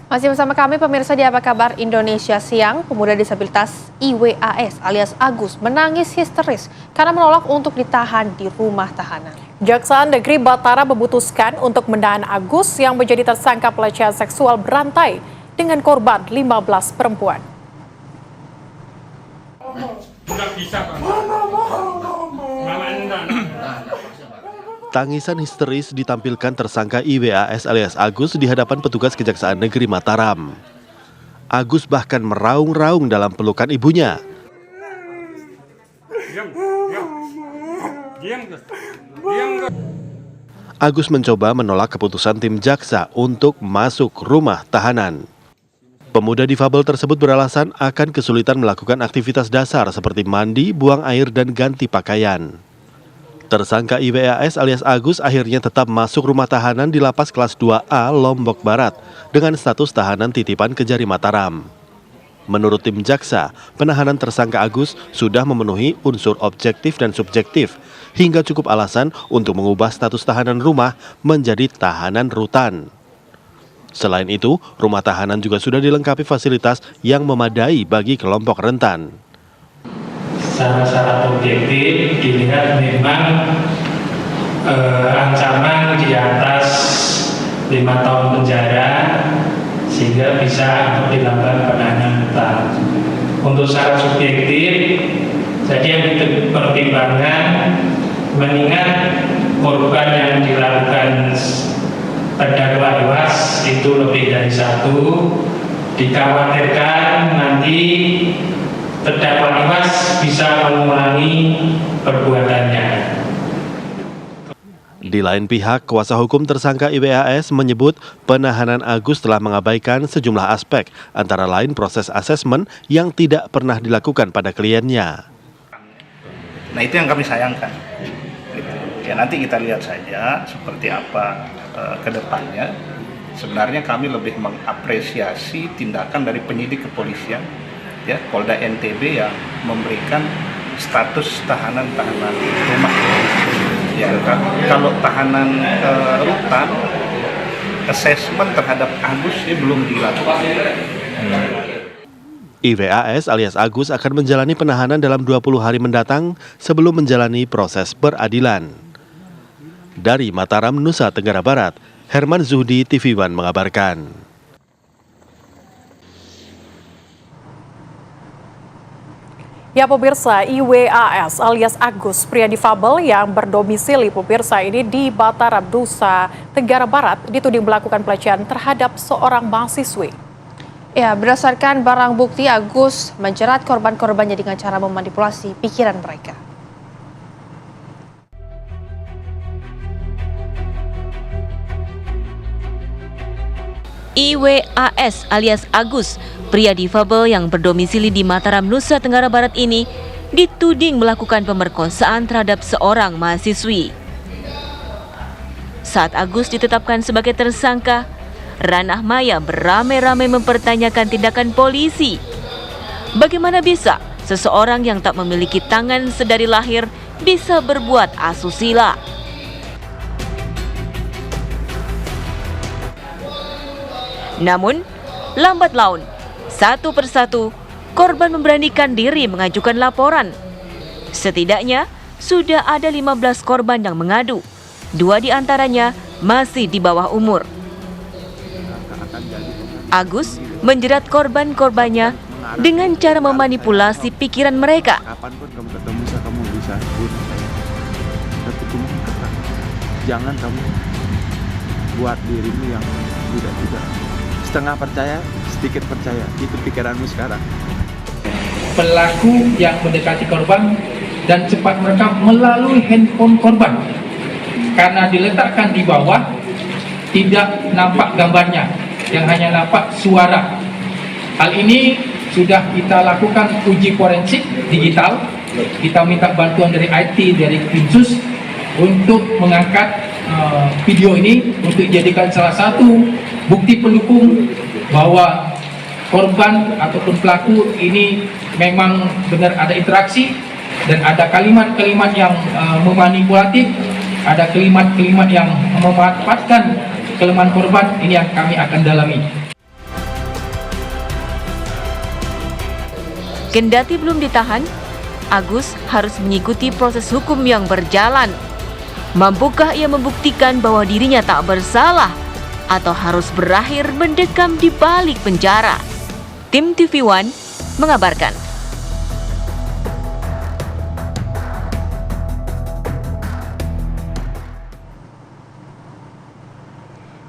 Masih bersama kami pemirsa di Apa Kabar Indonesia Siang. Pemuda disabilitas IWAS alias Agus menangis histeris karena menolak untuk ditahan di rumah tahanan. Jaksa Negeri Batara memutuskan untuk menahan Agus yang menjadi tersangka pelecehan seksual berantai dengan korban 15 perempuan. Tangisan histeris ditampilkan tersangka IWAS alias Agus di hadapan petugas Kejaksaan Negeri Mataram. Agus bahkan meraung-raung dalam pelukan ibunya. Agus mencoba menolak keputusan tim jaksa untuk masuk rumah tahanan. Pemuda difabel tersebut beralasan akan kesulitan melakukan aktivitas dasar seperti mandi, buang air, dan ganti pakaian. Tersangka IWAS alias Agus akhirnya tetap masuk rumah tahanan di Lapas Kelas 2A Lombok Barat dengan status tahanan titipan Kejari Mataram. Menurut tim jaksa, penahanan tersangka Agus sudah memenuhi unsur objektif dan subjektif hingga cukup alasan untuk mengubah status tahanan rumah menjadi tahanan rutan. Selain itu, rumah tahanan juga sudah dilengkapi fasilitas yang memadai bagi kelompok rentan. Secara objektif dilihat memang ancaman di atas 5 tahun penjara sehingga bisa untuk dilakukan penahanan rutan. Untuk secara subjektif, jadi yang dipertimbangkan mengingat korban yang dilakukan terdakwa IWAS itu lebih dari 1, dikhawatirkan nanti terdakwa IWAS bisa mengulangi perbuatannya. Di lain pihak, kuasa hukum tersangka IWAS menyebut penahanan Agus telah mengabaikan sejumlah aspek, antara lain proses asesmen yang tidak pernah dilakukan pada kliennya. Nah, itu yang kami sayangkan. Ya, nanti kita lihat saja seperti apa ke depannya. Sebenarnya kami lebih mengapresiasi tindakan dari penyidik kepolisian, ya, Polda NTB yang memberikan status tahanan rumah. Ya, kalau tahanan rutan, asesmen terhadap Agus belum dilakukan. IWAS alias Agus akan menjalani penahanan dalam 20 hari mendatang sebelum menjalani proses peradilan. Dari Mataram, Nusa Tenggara Barat, Herman Zuhdi, TV One mengabarkan. Ya pemirsa, IWAS alias Agus, pria difabel yang berdomisili pemirsa ini di Batara, Nusa Tenggara Barat, dituding melakukan pelecehan terhadap seorang mahasiswi. Ya, berdasarkan barang bukti, Agus menjerat korban-korbannya dengan cara memanipulasi pikiran mereka. IWAS alias Agus, pria difabel yang berdomisili di Mataram, Nusa Tenggara Barat ini dituding melakukan pemerkosaan terhadap seorang mahasiswi. Saat Agus ditetapkan sebagai tersangka, ranah maya beramai-ramai mempertanyakan tindakan polisi. Bagaimana bisa seseorang yang tak memiliki tangan sedari lahir bisa berbuat asusila? Namun, lambat laun, satu persatu, korban memberanikan diri mengajukan laporan. Setidaknya, sudah ada 15 korban yang mengadu. 2 diantaranya masih di bawah umur. Agus menjerat korban-korbannya dengan cara memanipulasi pikiran mereka. Kapanpun kamu ketemu kamu bisa tapi jangan kamu buat dirimu yang tidak setengah percaya, sedikit percaya. Itu pikiranmu sekarang. Pelaku yang mendekati korban dan cepat merekam melalui handphone korban. Karena diletakkan di bawah, tidak nampak gambarnya, yang hanya nampak suara. Hal ini sudah kita lakukan uji forensik digital. Kita minta bantuan dari IT, dari Pinsus untuk mengangkat video ini untuk dijadikan salah satu bukti pendukung bahwa korban ataupun pelaku ini memang benar ada interaksi dan ada kalimat-kalimat yang memanipulatif, ada kalimat-kalimat yang memanfaatkan kelemahan korban. Ini yang kami akan dalami. Kendati belum ditahan, Agus harus mengikuti proses hukum yang berjalan. Mampukah ia membuktikan bahwa dirinya tak bersalah atau harus berakhir mendekam di balik penjara? Tim TV One mengabarkan.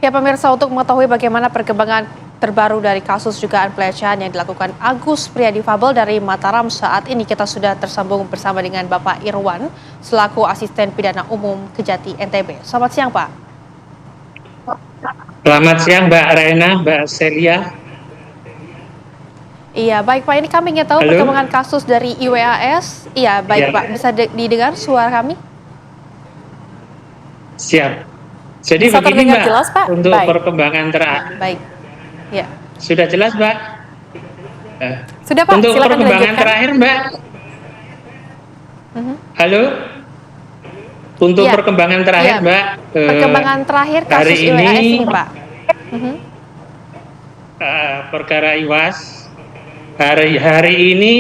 Ya pemirsa, untuk mengetahui bagaimana perkembangan terbaru dari kasus dugaan pelecehan yang dilakukan Agus, pria difabel dari Mataram, saat ini kita sudah tersambung bersama dengan Bapak Irwan selaku Asisten Pidana Umum Kejati NTB. Selamat siang, Pak. Selamat siang Mbak Raina, Mbak Celia. Iya, baik Pak. Ini kami ingin tahu Halo? perkembangan kasus dari IWAS. Iya, baik Ya. Pak. Bisa didengar suara kami? Siap. Jadi Bisa begini terdengar Mbak, jelas, Pak? untuk Baik. perkembangan terakhir. Baik. Ya. Sudah jelas Mbak? Sudah Pak, Untuk silakan perkembangan dilanjutkan. terakhir Mbak. Mhm. Halo? Untuk Iya. perkembangan terakhir Iya. Mbak. Perkembangan terakhir hari kasus IWAS ini- ini, Pak. Mhm. Perkara IWAS hari ini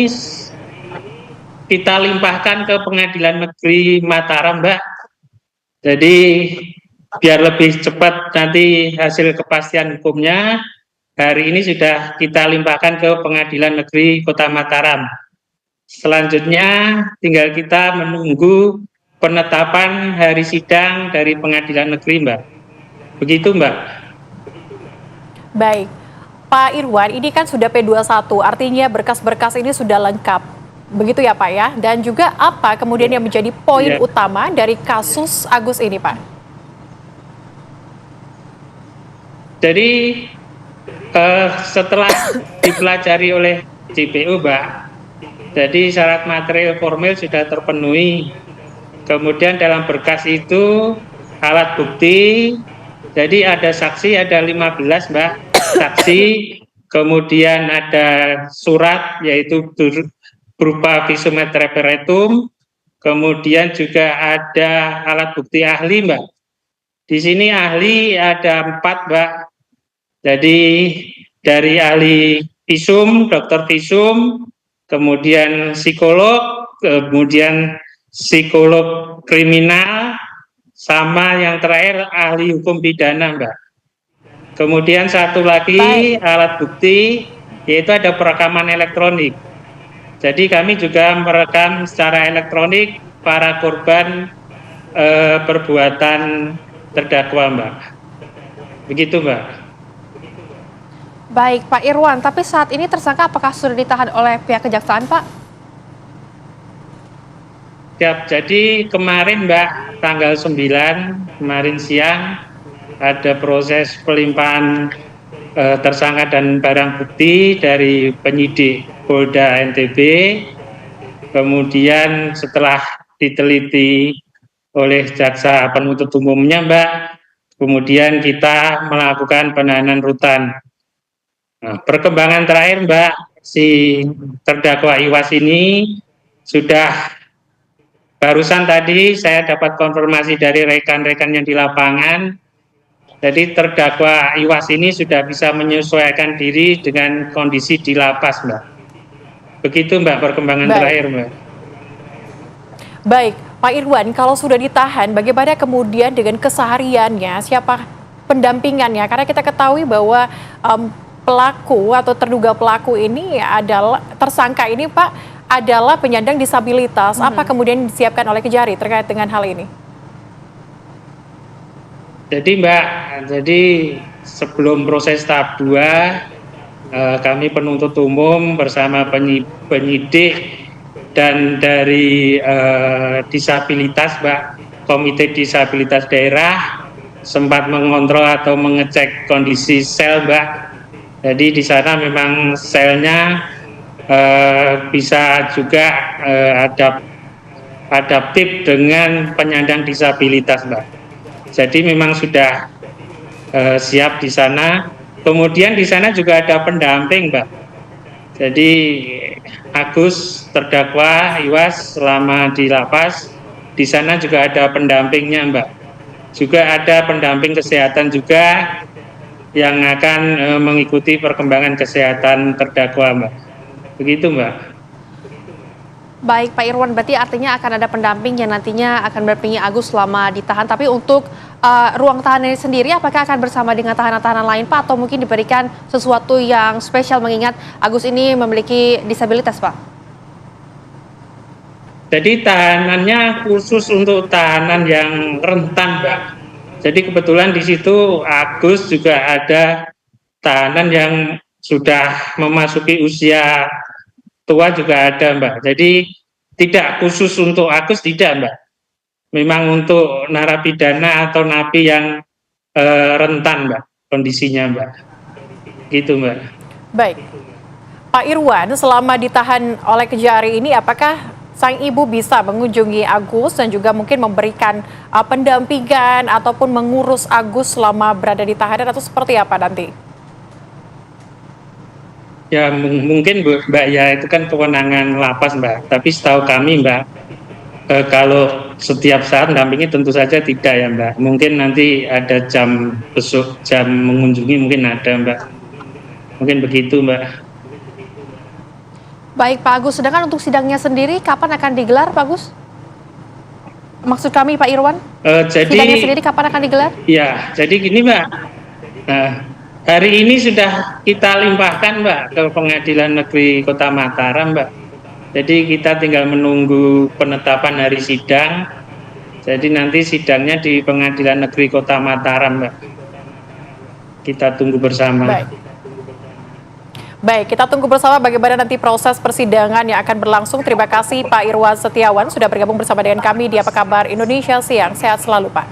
kita limpahkan ke Pengadilan Negeri Mataram Mbak. Jadi biar lebih cepat nanti hasil kepastian hukumnya, hari ini sudah kita limpahkan ke Pengadilan Negeri Kota Mataram. Selanjutnya tinggal kita menunggu penetapan hari sidang dari Pengadilan Negeri Mbak. Begitu Mbak. Baik. Pak Irwan, ini kan sudah P21, artinya berkas-berkas ini sudah lengkap. Begitu ya Pak ya? Dan juga apa kemudian yang menjadi poin Ya. utama dari kasus Agus ini Pak? Jadi setelah dipelajari oleh JPU Mbak, jadi syarat material formil sudah terpenuhi. Kemudian dalam berkas itu alat bukti, jadi ada saksi, ada 15 Mbak, saksi, kemudian ada surat yaitu berupa visum et reparatum, kemudian juga ada alat bukti ahli Mbak. Di sini ahli ada 4 Mbak. Jadi dari ahli visum, dokter visum, kemudian psikolog, kemudian psikolog kriminal, sama yang terakhir ahli hukum pidana Mbak. Kemudian satu lagi alat bukti, yaitu ada perekaman elektronik. Jadi kami juga merekam secara elektronik para korban perbuatan terdakwa Mbak. Begitu Mbak. Baik, Pak Irwan. Tapi saat ini tersangka apakah sudah ditahan oleh pihak kejaksaan, Pak? Siap, jadi kemarin Mbak, tanggal 9, kemarin siang, ada proses pelimpahan tersangka dan barang bukti dari penyidik Polda NTB. Kemudian setelah diteliti oleh jaksa penuntut umumnya Mbak, kemudian kita melakukan penahanan rutan. Nah, perkembangan terakhir Mbak, si terdakwa IWAS ini sudah barusan tadi saya dapat konfirmasi dari rekan-rekan yang di lapangan. Jadi terdakwa IWAS ini sudah bisa menyesuaikan diri dengan kondisi di lapas Mbak. Begitu Mbak perkembangan terakhir Mbak. Baik, Pak Irwan, kalau sudah ditahan, bagaimana kemudian dengan kesehariannya, siapa pendampingannya? Karena kita ketahui bahwa pelaku atau terduga pelaku ini adalah, tersangka ini Pak, adalah penyandang disabilitas. Apa kemudian disiapkan oleh Kejari terkait dengan hal ini? Jadi Mbak, jadi sebelum proses tahap 2, kami penuntut umum bersama penyidik dan dari disabilitas Mbak, Komite Disabilitas Daerah sempat mengontrol atau mengecek kondisi sel Mbak. Jadi di sana memang selnya bisa juga adaptif dengan penyandang disabilitas Mbak. Jadi memang sudah siap di sana. Kemudian di sana juga ada pendamping Mbak. Jadi Agus terdakwa IWAS selama di lapas, di sana juga ada pendampingnya Mbak. Juga ada pendamping kesehatan juga yang akan mengikuti perkembangan kesehatan terdakwa Mbak. Begitu Mbak. Baik Pak Irwan, berarti artinya akan ada pendamping yang nantinya akan berdampingi Agus selama ditahan. Tapi untuk ruang tahanan ini sendiri, apakah akan bersama dengan tahanan-tahanan lain Pak? Atau mungkin diberikan sesuatu yang spesial mengingat Agus ini memiliki disabilitas Pak? Jadi tahanannya khusus untuk tahanan yang rentan, Mbak. Jadi kebetulan di situ Agus juga ada tahanan yang sudah memasuki usia tua juga ada, Mbak. Jadi tidak khusus untuk Agus, tidak, Mbak. Memang untuk narapidana atau napi yang rentan, Mbak, kondisinya, Mbak. Gitu, Mbak. Baik. Pak Irwan, selama ditahan oleh Kejari ini, apakah sang ibu bisa mengunjungi Agus dan juga mungkin memberikan pendampingan ataupun mengurus Agus selama berada di tahanan atau seperti apa nanti? Ya mungkin Mbak, ya itu kan kewenangan lapas, Mbak. Tapi setahu kami, Mbak, kalau setiap saat mendampingi tentu saja tidak ya, Mbak. Mungkin nanti ada jam besok, jam mengunjungi mungkin ada, Mbak. Mungkin begitu, Mbak. Baik Pak Agus, sedangkan untuk sidangnya sendiri kapan akan digelar Pak Agus? Maksud kami Pak Irwan, sidangnya sendiri kapan akan digelar? Ya, jadi gini Mbak, nah, hari ini sudah kita limpahkan Mbak ke Pengadilan Negeri Kota Mataram Mbak. Jadi kita tinggal menunggu penetapan hari sidang. Jadi nanti sidangnya di Pengadilan Negeri Kota Mataram Mbak. Kita tunggu bersama. Baik, kita tunggu bersama bagaimana nanti proses persidangan yang akan berlangsung. Terima kasih Pak Irwan Setiawan sudah bergabung bersama dengan kami di Apa Kabar Indonesia Siang. Sehat selalu Pak.